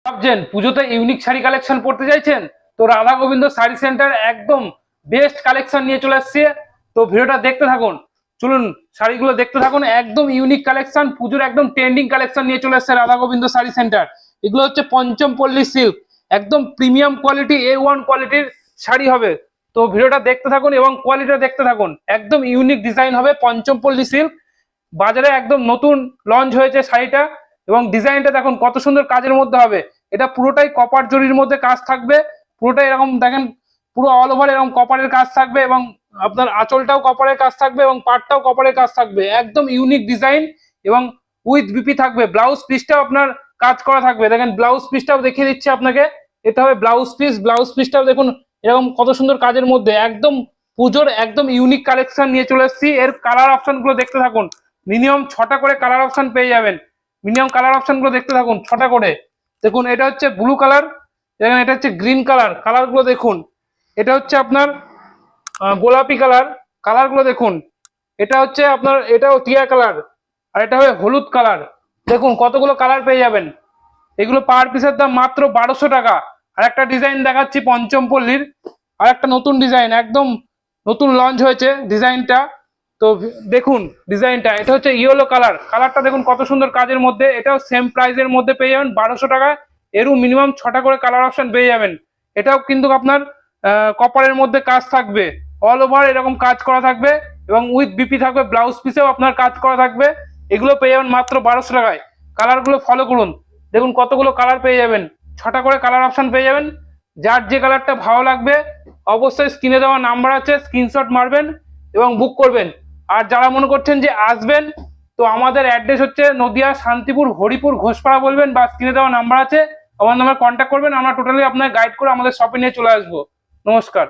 ভাবছেন পুজোতে unique sari collection পড়তে চাইছেন, তো রাধা গোবিন্দ শাড়ি সেন্টার একদম বেস্ট কালেকশন নিয়ে চলে আসছে। তো ভিডিওটা দেখতে থাকুন, চলুন শাড়িগুলো দেখতে থাকুন। একদম ইউনিক কালেকশন, পুজোর একদম ট্রেন্ডিং কালেকশন নিয়ে চলে আসছে রাধা গোবিন্দ শাড়ি সেন্টার। এগুলো হচ্ছে পঞ্চম পল্লী সিল্ক, একদম প্রিমিয়াম কোয়ালিটি, A1 কোয়ালিটির শাড়ি হবে। তো ভিডিওটা দেখতে থাকুন এবং কোয়ালিটিটা দেখতে থাকুন। একদম ইউনিক ডিজাইন হবে, পঞ্চম পল্লী সিল্ক বাজারে একদম নতুন লঞ্চ হয়েছে শাড়িটা। এবং ডিজাইনটা দেখুন কত সুন্দর কাজের মধ্যে হবে। এটা পুরোটাই কপার জরির মধ্যে কাজ থাকবে, পুরোটাই এরকম দেখেন, পুরো অল ওভার এরকম কপারের কাজ থাকবে এবং আপনার আঁচলটাও কপারের কাজ থাকবে এবং পাটটাও কপারের কাজ থাকবে। একদম ইউনিক ডিজাইন এবং উইথ বিপি থাকবে। ব্লাউজ পিসটাও আপনার কাজ করা থাকবে, দেখেন ব্লাউজ পিসটাও দেখিয়ে দিচ্ছি আপনাকে। এটা হবে ব্লাউজ পিস, ব্লাউজ পিসটাও দেখুন এরকম কত সুন্দর কাজের মধ্যে। একদম পুজোর একদম ইউনিক কালেকশন নিয়ে চলে এসেছি। এর কালার অপশন গুলো দেখতে থাকুন, মিনিমাম 6টা করে কালার অপশন পেয়ে যাবেন। মিনিমাম কালার অপশন গুলো দেখতে থাকুন, 6টা করে। দেখুন এটা হচ্ছে ব্লু কালার, দেখেন এটা হচ্ছে গ্রিন কালার, কালার গুলো দেখুন। এটা হচ্ছে আপনার গোলাপি কালার, কালার গুলো দেখুন। এটা হচ্ছে আপনার, এটাও টিয়া কালার, আর এটা হবে হলুদ কালার। দেখুন কতগুলো কালার পেয়ে যাবেন। এগুলো পার পিসের দাম মাত্র 1200 টাকা। আর একটা ডিজাইন দেখাচ্ছি পঞ্চম পল্লীর, আর একটা নতুন ডিজাইন, একদম নতুন লঞ্চ হয়েছে ডিজাইনটা। তো দেখুন ডিজাইনটা, এটা হচ্ছে ইয়েলো কালার, কালারটা দেখুন কত সুন্দর কাজের মধ্যে। এটাও সেম প্রাইসের মধ্যে পেয়ে যাবেন 1200 টাকা। এরও মিনিমাম 6টা করে কালার অপশন পেয়ে যাবেন। এটাও কিন্তু আপনার কপারের মধ্যে কাজ থাকবে, অল ওভার এরকম কাজ করা থাকবে এবং উইথ বিপি থাকবে। ব্লাউজ পিসেও আপনার কাজ করা থাকবে। এগুলো পেয়ে যাবেন মাত্র 1200 টাকায়। কালারগুলো ফলো করুন, দেখুন কতগুলো কালার পেয়ে যাবেন, 6টা করে কালার অপশন পেয়ে যাবেন। যার যে কালারটা ভালো লাগবে অবশ্যই স্ক্রিনে দেওয়া নাম্বার আছে, স্ক্রিনশট মারবেন এবং বুক করবেন। আর যারা মনে করছেন যে আসবেন, তো আমাদের অ্যাড্রেস হচ্ছে নদিয়া শান্তিপুর হরিপুর ঘোষপাড়া বলবেন, বা স্ক্রিনে দেওয়া নাম্বার আছে আমার নাম্বার কন্ট্যাক্ট করবেন। আমরা টোটালি আপনার গাইড করে আমাদের শপে নিয়ে চলে আসবো। নমস্কার।